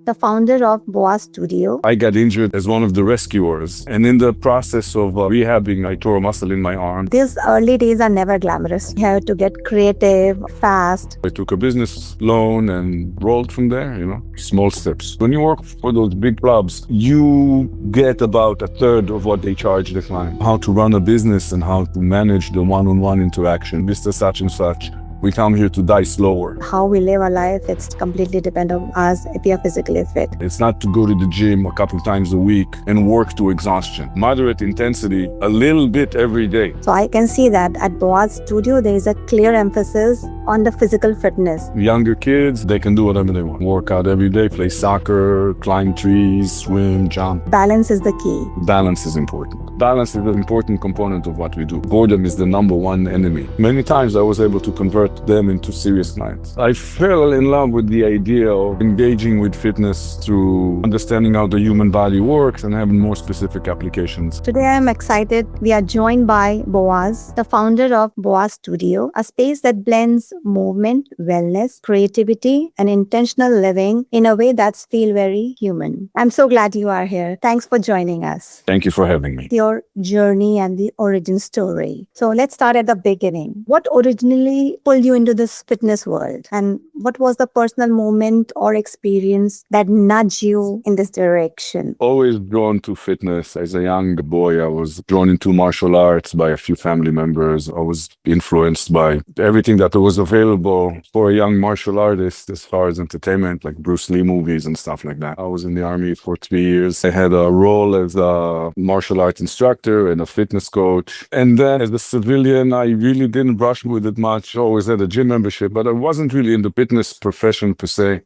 the founder of Boaz Studio. I got injured as one of the rescuers, and in the process of rehabbing, I tore a muscle in my arm. These early days are never glamorous. You have to get creative, fast. I took a business loan and rolled from there, small steps. When you work for those big clubs, you get about a third of what they charge the client. How to run a business and how to manage the one-on-one interaction. Mr. Such and such. We come here to die slower. How we live our life, it's completely dependent on us if we are physically fit. It's not to go to the gym a couple times a week and work to exhaustion. Moderate intensity, a little bit every day. So I can see that at Boaz Studio, there is a clear emphasis on the physical fitness. Younger kids, they can do whatever they want. Work out every day, play soccer, climb trees, swim, jump. Balance is the key. Balance is important. Balance is an important component of what we do. Boredom is the number one enemy. Many times I was able to convert them into serious clients. I fell in love with the idea of engaging with fitness through understanding how the human body works and having more specific applications. Today I am excited. We are joined by Boaz, the founder of Boaz Studio, a space that blends movement, wellness, creativity, and intentional living in a way that's feel very human. I'm so glad you are here. Thanks for joining us. Thank you for having me. Your journey and the origin story. So let's start at the beginning. What originally pulled you into this fitness world, and what was the personal moment or experience that nudged you in this direction? Always drawn to fitness. As a young boy, I was drawn into martial arts by a few family members. I was influenced by everything that was available for a young martial artist as far as entertainment, like Bruce Lee movies and stuff like that. I was in the army for 3 years. I had a role as a martial arts instructor and a fitness coach. And then as a civilian, I really didn't brush with it much. Always had a gym membership, but I wasn't really in the fitness profession per se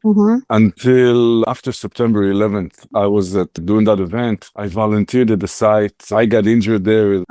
until after September 11th. I was doing that event. I volunteered at the site. I got injured there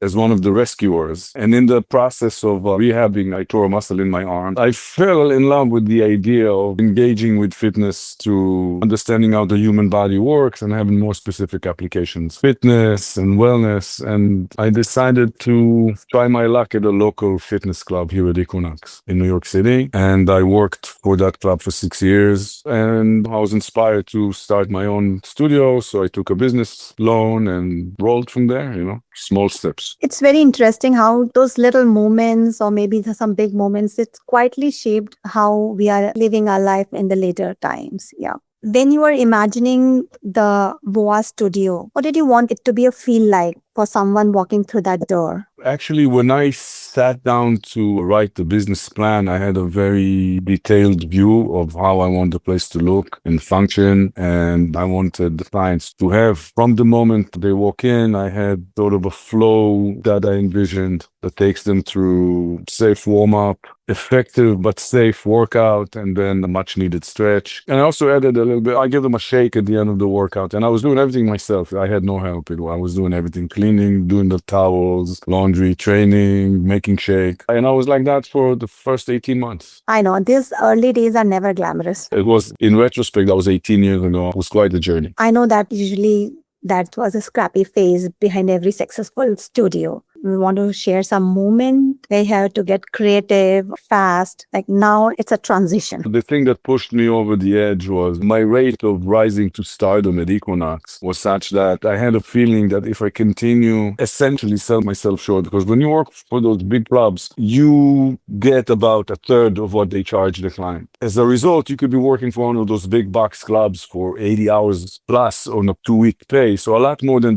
as one of the rescuers. And in the process of rehabbing, I tore a muscle in my arm. I fell in love with the idea of engaging with fitness through understanding how the human body works and having more specific applications. Fitness and wellness. And I decided to try my luck at a local fitness club here at Equinox in New York City. And I worked for that club for 6 years. And I was inspired to start my own studio. So I took a business loan and rolled from there, small steps. It's very interesting how those little moments, or maybe some big moments, it's quietly shaped how we are living our life in the later times. Yeah. When you were imagining the Boaz Studio, what did you want it to be a feel like for someone walking through that door? Actually, when I sat down to write the business plan, I had a very detailed view of how I want the place to look and function. And I wanted the clients to have, from the moment they walk in, I had sort of a flow that I envisioned that takes them through safe warm-up, effective but safe workout, and then a much needed stretch. And I also added a little bit, I give them a shake at the end of the workout. And I was doing everything myself. I had no help. I was doing everything, cleaning, doing the towels, laundry, training, making shake. And I was like that for the first 18 months. I know, these early days are never glamorous. It was, in retrospect, that was 18 years ago. It was quite a journey. I know that usually that was a scrappy phase behind every successful studio. We want to share some moment where you have to get creative, fast. Like now it's a transition. The thing that pushed me over the edge was my rate of rising to stardom at Equinox was such that I had a feeling that if I continue, essentially sell myself short, because when you work for those big clubs, you get about a third of what they charge the client. As a result, you could be working for one of those big box clubs for 80 hours plus on a 2-week pay. So a lot more than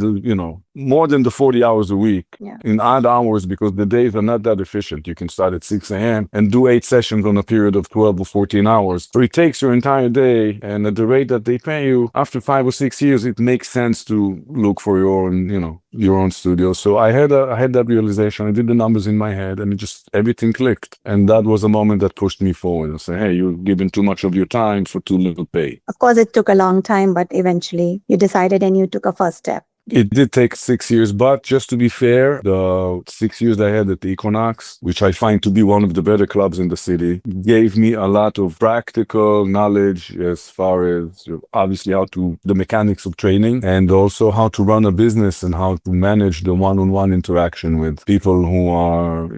more than the 40 hours a week. Yeah. In odd hours, because the days are not that efficient. You can start at 6 a.m. and do 8 sessions on a period of 12 or 14 hours. So it takes your entire day, and at the rate that they pay you, after 5 or 6 years, it makes sense to look for your own studio. So I had that realization. I did the numbers in my head, and everything clicked. And that was a moment that pushed me forward. I said, hey, you're giving too much of your time for too little pay. Of course, it took a long time, but eventually you decided and you took a first step. It did take 6 years, but just to be fair, the 6 years I had at the Equinox, which I find to be one of the better clubs in the city, gave me a lot of practical knowledge as far as obviously how to the mechanics of training and also how to run a business and how to manage the one-on-one interaction with people who are,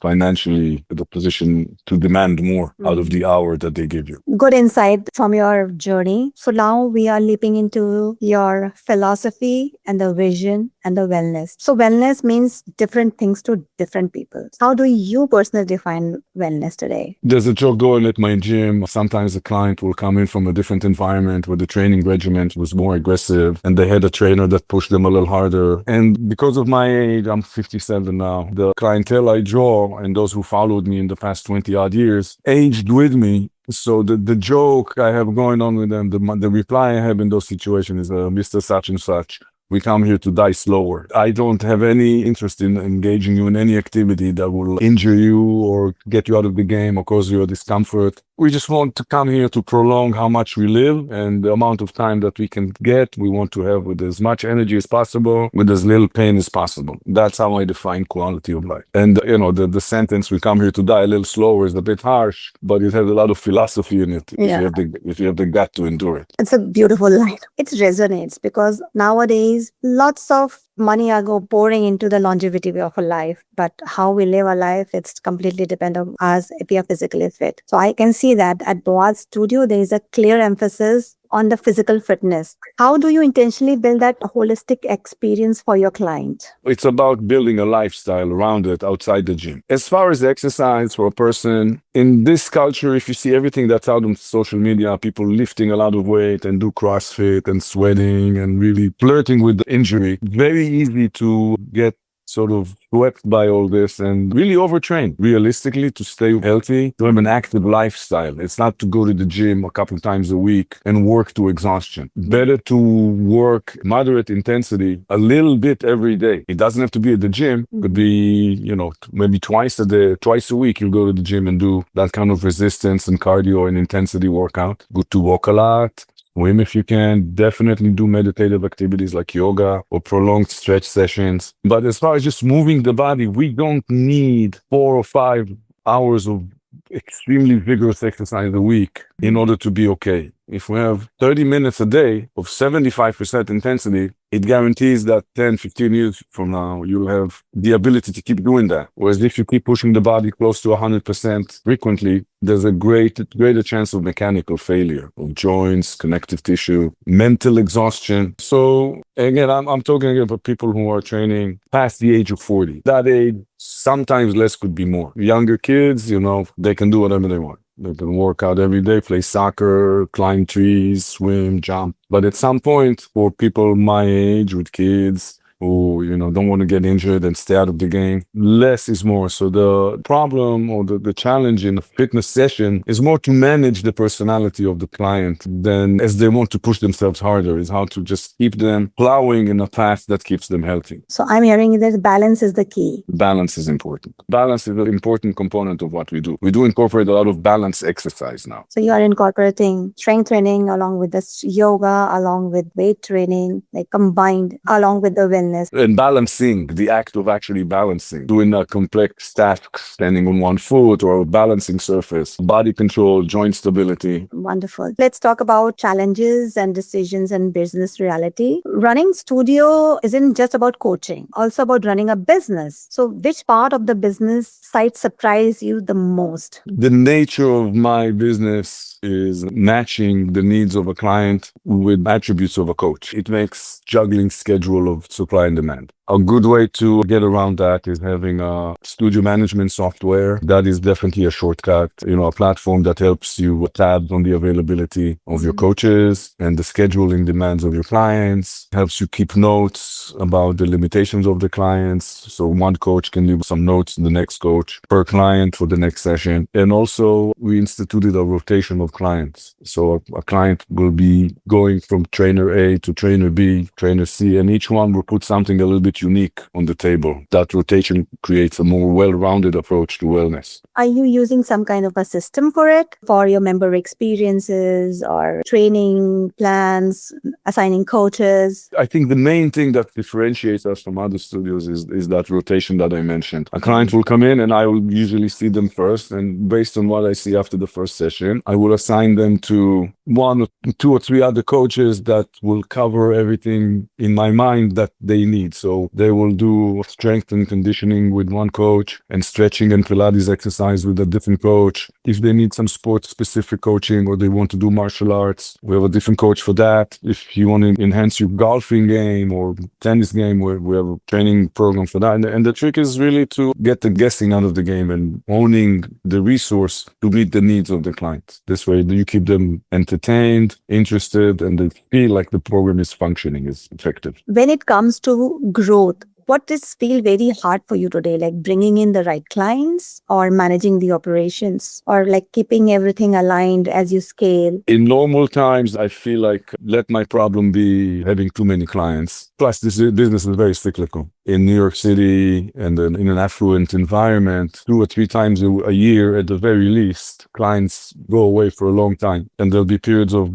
financially in the position to demand more out of the hour that they give you. Good insight from your journey. So now we are leaping into your philosophy and the vision and the wellness. So wellness means different things to different people. How do you personally define wellness today? There's a joke going at my gym. Sometimes a client will come in from a different environment where the training regimen was more aggressive and they had a trainer that pushed them a little harder. And because of my age, I'm 57 now, the clientele I draw and those who followed me in the past 20 odd years aged with me. So the joke I have going on with them, the reply I have in those situations is, Mr. Such and Such, we come here to die slower. I don't have any interest in engaging you in any activity that will injure you or get you out of the game or cause you a discomfort. We just want to come here to prolong how much we live and the amount of time that we can get. We want to have with as much energy as possible, with as little pain as possible. That's how I define quality of life. And, the sentence, we come here to die a little slower, is a bit harsh, but it has a lot of philosophy in it if you have the gut to endure it. It's a beautiful line. It resonates because nowadays lots of money are pouring into the longevity of a life, but how we live our life, it's completely dependent on us if we are physically fit. So I can see that at Boaz Studio, there is a clear emphasis on the physical fitness. How do you intentionally build that holistic experience for your client? It's about building a lifestyle around it outside the gym. As far as exercise for a person, in this culture, if you see everything that's out on social media, people lifting a lot of weight and do CrossFit and sweating and really flirting with the injury, very easy to get sort of swept by all this and really overtrain. Realistically, to stay healthy, to have an active lifestyle. It's not to go to the gym a couple times a week and work to exhaustion. Better to work moderate intensity a little bit every day. It doesn't have to be at the gym. It could be, maybe twice a week you'll go to the gym and do that kind of resistance and cardio and intensity workout. Good to walk a lot. Swim if you can. Definitely do meditative activities like yoga or prolonged stretch sessions. But as far as just moving the body, we don't need 4 or 5 hours of extremely vigorous exercise a week in order to be okay. If we have 30 minutes a day of 75% intensity, it guarantees that 10, 15 years from now, you'll have the ability to keep doing that. Whereas if you keep pushing the body close to 100% frequently, there's a greater chance of mechanical failure of joints, connective tissue, mental exhaustion. So again, I'm talking about people who are training past the age of 40. That age, sometimes less could be more. Younger kids, they can do whatever they want. They can work out every day, play soccer, climb trees, swim, jump. But at some point, for people my age with kids who, don't want to get injured and stay out of the game, less is more. So the problem or the challenge in a fitness session is more to manage the personality of the client than as they want to push themselves harder, is how to just keep them plowing in a path that keeps them healthy. So I'm hearing that balance is the key. Balance is important. Balance is an important component of what we do. We do incorporate a lot of balance exercise now. So you are incorporating strength training along with this yoga, along with weight training, like combined along with the wellness. And balancing, the act of actually balancing, doing a complex task, standing on one foot or a balancing surface, body control, joint stability. Wonderful. Let's talk about challenges and decisions and business reality. Running studio isn't just about coaching, also about running a business. So which part of the business side surprised you the most? The nature of my business is matching the needs of a client with attributes of a coach. It makes juggling schedule of supply and demand. A good way to get around that is having a studio management software. That is definitely a shortcut, a platform that helps you tab on the availability of your coaches and the scheduling demands of your clients, helps you keep notes about the limitations of the clients. So one coach can leave some notes to the next coach per client for the next session. And also we instituted a rotation of clients. So a client will be going from trainer A to trainer B, trainer C, and each one will put something a little bit unique on the table. That rotation creates a more well-rounded approach to wellness. Are you using some kind of a system for it, for your member experiences or training plans assigning coaches? I think the main thing that differentiates us from other studios is that rotation that I mentioned. A client will come in and I will usually see them first. And based on what I see after the first session, I will assign them to one or two or three other coaches that will cover everything in my mind that they need. So they will do strength and conditioning with one coach and stretching and Pilates exercise with a different coach. If they need some sport specific coaching or they want to do martial arts, we have a different coach for that. If you want to enhance your golfing game or tennis game, we have a training program for that. And the trick is really to get the guessing out of the game and owning the resource to meet the needs of the client. This way you keep them entertained, interested, and they feel like the program is functioning, is effective. When it comes to growth, what does feel very hard for you today? Like bringing in the right clients or managing the operations or like keeping everything aligned as you scale? In normal times, I feel like let my problem be having too many clients. Plus, this business is very cyclical. In New York City and in an affluent environment, 2 or 3 times a year at the very least, clients go away for a long time. And there'll be periods of,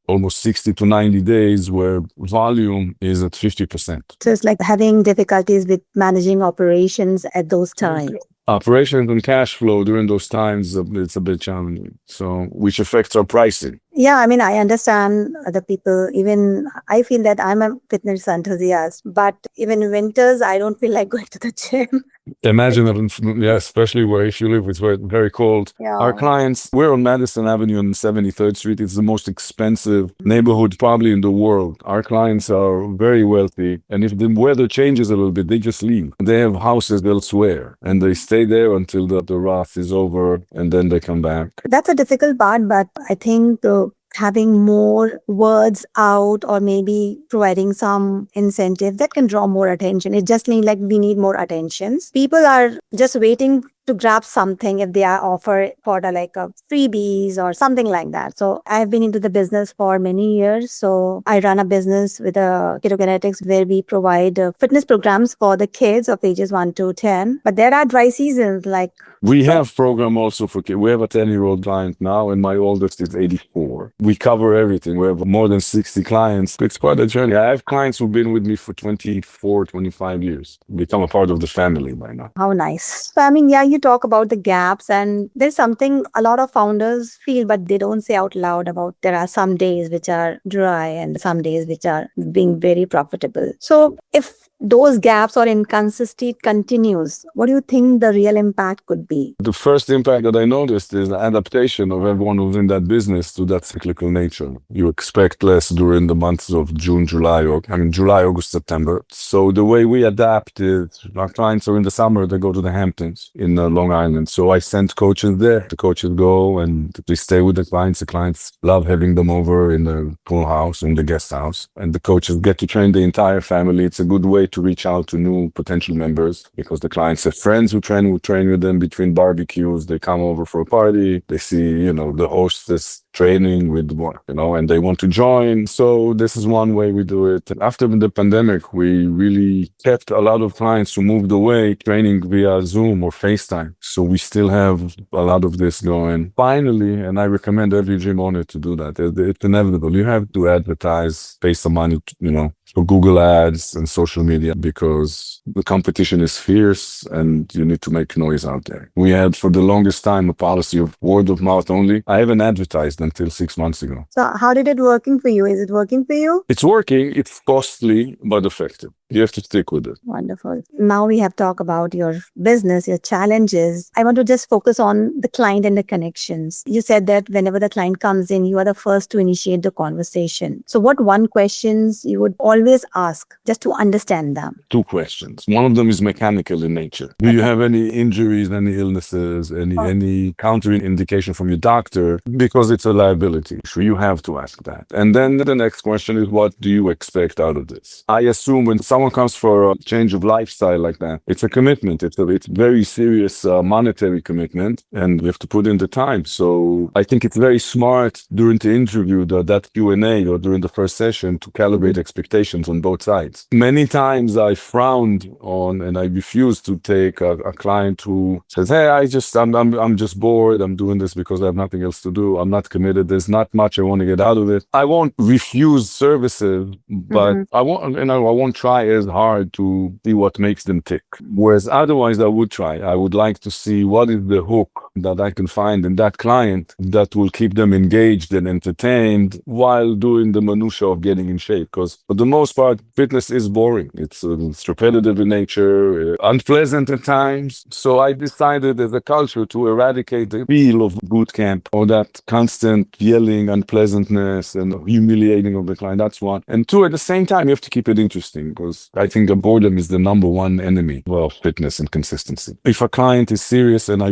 almost 60 to 90 days where volume is at 50%. So it's like having difficulties with managing operations at those times. Operations and cash flow during those times, it's a bit challenging. So, which affects our pricing. Yeah, I mean, I understand other people. Even I feel that I'm a fitness enthusiast, but even in winters, I don't feel like going to the gym. Imagine, yeah, especially where if you live, it's very cold. Yeah. Our clients, we're on Madison Avenue on 73rd Street. It's the most expensive neighborhood probably in the world. Our clients are very wealthy. And if the weather changes a little bit, they just leave. They have houses elsewhere and they stay there until the wrath is over and then they come back. That's a difficult part, but I think having more words out or maybe providing some incentive that can draw more attention. It just means like we need more attentions. People are just waiting to grab something if they are offered for like a freebies or something like that. So I've been into the business for many years. So I run a business with Ketogenetics where we provide fitness programs for the kids of ages 1 to 10. But there are dry seasons like... We have program also for kids. We have a 10-year-old client now and my oldest is 84. We cover everything. We have more than 60 clients. It's quite a journey. I have clients who've been with me for 24, 25 years. Become a part of the family by now. How nice. So, I mean, yeah, you talk about the gaps and there's something a lot of founders feel, but they don't say out loud about there are some days which are dry and some days which are being very profitable. So if those gaps or inconsistency continues, what do you think the real impact could be? The first impact that I noticed is the adaptation of everyone who's in that business to that cyclical nature. You expect less during the months of June, July, August, September. So the way we adapt is our clients are in the summer, they go to the Hamptons in Long Island. So I send coaches there. The coaches go and they stay with the clients. The clients love having them over in the pool house, in the guest house. And the coaches get to train the entire family. It's a good way to reach out to new potential members because the clients have friends who train with them between barbecues. They come over for a party. They see, the hostess training with one, and they want to join. So this is one way we do it. After the pandemic, we really kept a lot of clients who moved away training via Zoom or FaceTime. So we still have a lot of this going. Finally, and I recommend every gym owner to do that. It's inevitable. You have to advertise, pay some money, for Google ads and social media because the competition is fierce and you need to make noise out there. We had for the longest time a policy of word of mouth only. I haven't advertised until 6 months ago. So how did it working for you? Is it working for you? It's working. It's costly, but effective. You have to stick with it. Wonderful. Now we have talked about your business, your challenges. I want to just focus on the client and the connections. You said that whenever the client comes in, you are the first to initiate the conversation. So what one questions you would always ask just to understand them? 2 questions. One of them is mechanical in nature. Do you have any injuries, any illnesses, any counter indication from your doctor? Because it's a liability issue. You have to ask that. And then the next question is, what do you expect out of this? I assume when someone someone comes for a change of lifestyle like that, it's a commitment. It's very serious monetary commitment, and we have to put in the time. So I think it's very smart during the interview, that Q&A or during the first session, to calibrate expectations on both sides. Many times I frowned on and I refused to take a client who says, "Hey, I'm just bored. I'm doing this because I have nothing else to do. I'm not committed. There's not much I want to get out of it." I won't refuse services, but I won't try as hard to see what makes them tick. Whereas otherwise I would try. I would like to see what is the hook that I can find in that client that will keep them engaged and entertained while doing the minutia of getting in shape. Because for the most part, fitness is boring. It's repetitive in nature, unpleasant at times. So I decided as a culture to eradicate the feel of boot camp, or that constant yelling, unpleasantness, and humiliating of the client. That's one. And two, at the same time, you have to keep it interesting, because I think the boredom is the number one enemy of fitness and consistency. If a client is serious, and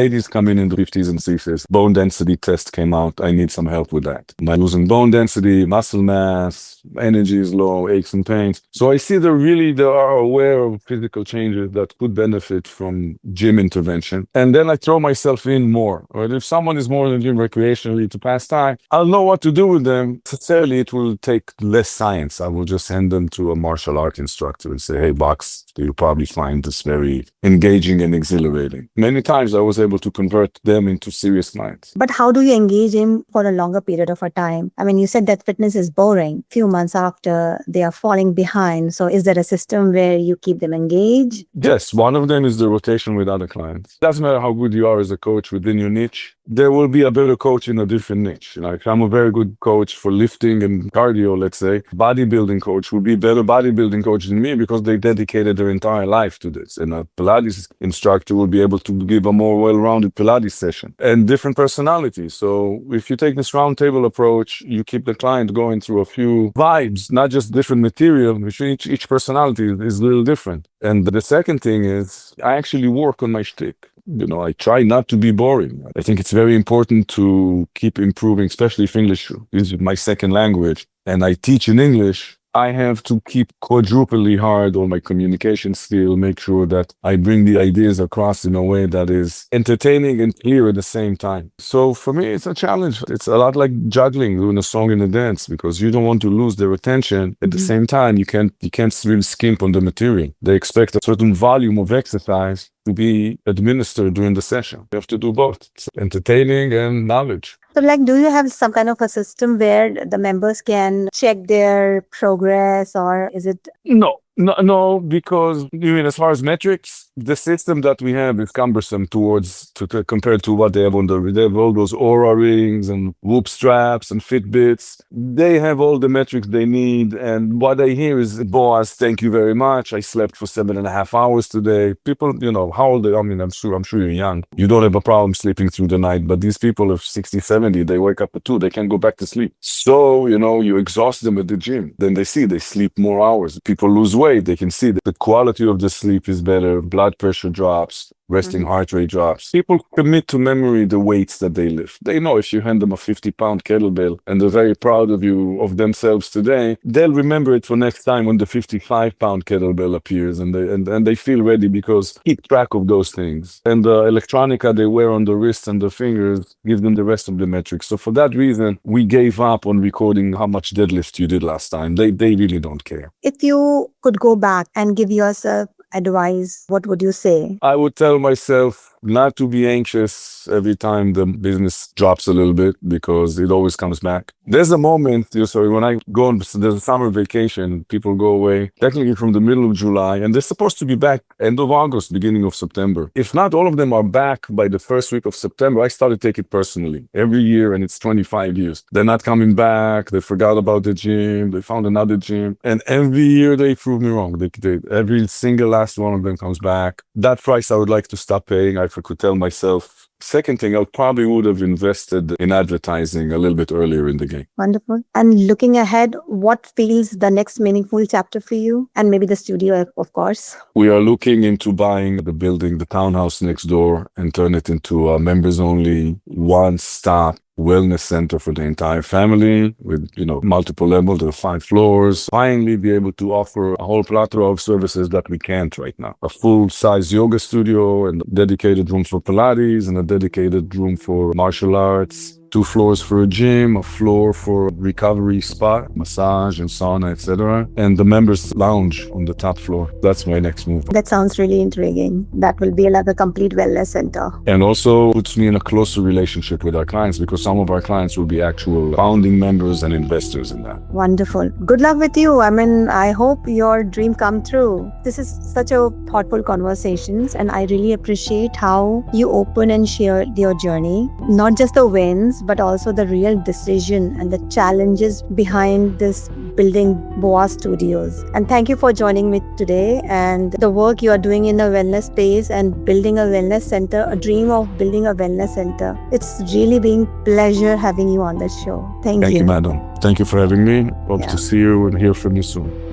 ladies come in the 50s and 60s, bone density test came out, I need some help with that. I'm losing bone density, muscle mass, energy is low, aches and pains. So I see they are aware of physical changes that could benefit from gym intervention. And then I throw myself in more. Or if someone is more in the gym recreationally to pass time, I'll know what to do with them. Necessarily, it will take less science. I will just send them to a martial art instructor and say, "Hey, box, you'll probably find this very engaging and exhilarating." Many times I was able to convert them into serious clients. But how do you engage him for a longer period of a time? I mean, you said that fitness is boring. Few months after, they are falling behind. So is there a system where you keep them engaged? Yes, one of them is the rotation with other clients. Doesn't matter how good you are as a coach within your niche, there will be a better coach in a different niche. Like, I'm a very good coach for lifting and cardio, let's say. Bodybuilding coach will be a better bodybuilding coach than me because they dedicated their entire life to this. And a Pilates instructor will be able to give a more well-rounded Pilates session, and different personalities. So if you take this roundtable approach, you keep the client going through a few vibes, not just different material, which each personality is a little different. And the second thing is, I actually work on my shtick. I try not to be boring. I think it's very important to keep improving, especially if English is my second language and I teach in English. I have to keep quadruply hard on my communication skill, make sure that I bring the ideas across in a way that is entertaining and clear at the same time. So for me, it's a challenge. It's a lot like juggling, doing a song and a dance, because you don't want to lose their attention. At the same time, you can't really skimp on the material. They expect a certain volume of exercise to be administered during the session. You have to do both. It's entertaining and knowledge. So, do you have some kind of a system where the members can check their progress, or is it? No, because as far as metrics, the system that we have is cumbersome compared to what they have they have all those Aura rings and Whoop straps and Fitbits. They have all the metrics they need. And what I hear is, "Boaz, thank you very much. I slept for 7.5 hours today." People, how old they are? I mean, I'm sure you're young. You don't have a problem sleeping through the night, but these people of 60, 70, they wake up at 2, they can't go back to sleep. So, you exhaust them at the gym. Then they sleep more hours. People lose weight. They can see that the quality of the sleep is better, blood pressure drops, resting heart rate drops. People commit to memory the weights that they lift. They know if you hand them a 50-pound kettlebell and they're very proud of themselves today, they'll remember it for next time when the 55-pound kettlebell appears, and they feel ready because keep track of those things. And the electronica they wear on the wrists and the fingers give them the rest of the metrics. So for that reason, we gave up on recording how much deadlift you did last time. They really don't care. If you could go back and give yourself advice, what would you say? I would tell myself not to be anxious every time the business drops a little bit, because it always comes back. There's a moment, when I go on, there's a summer vacation, people go away, technically from the middle of July, and they're supposed to be back end of August, beginning of September. If not all of them are back by the first week of September, I start to take it personally every year, and it's 25 years. They're not coming back, they forgot about the gym, they found another gym, and every year they prove me wrong. Every single last one of them comes back. That price I would like to stop paying. If I could tell myself. Second thing, I probably would have invested in advertising a little bit earlier in the game. Wonderful. And looking ahead, what feels the next meaningful chapter for you? And maybe the studio, of course. We are looking into buying the building, the townhouse next door, and turn it into a members-only, one-stop wellness center for the entire family with, multiple levels, there are 5 floors. Finally be able to offer a whole plethora of services that we can't right now. A full-size yoga studio and dedicated room for Pilates and a dedicated room for martial arts. 2 floors for a gym, a floor for recovery spa, massage and sauna, etc. And the members lounge on the top floor. That's my next move. That sounds really intriguing. That will be like a complete wellness center. And also puts me in a closer relationship with our clients because some of our clients will be actual founding members and investors in that. Wonderful. Good luck with you. I mean, I hope your dream come true. This is such a thoughtful conversations, and I really appreciate how you open and share your journey. Not just the wins, but also the real decision and the challenges behind this building Boaz Studios. And thank you for joining me today, and the work you are doing in the wellness space and building a wellness center, a dream of building a wellness center. It's really been pleasure having you on the show. Thank you. Thank you, madam. Thank you for having me. Hope Yeah. to see you and hear from you soon.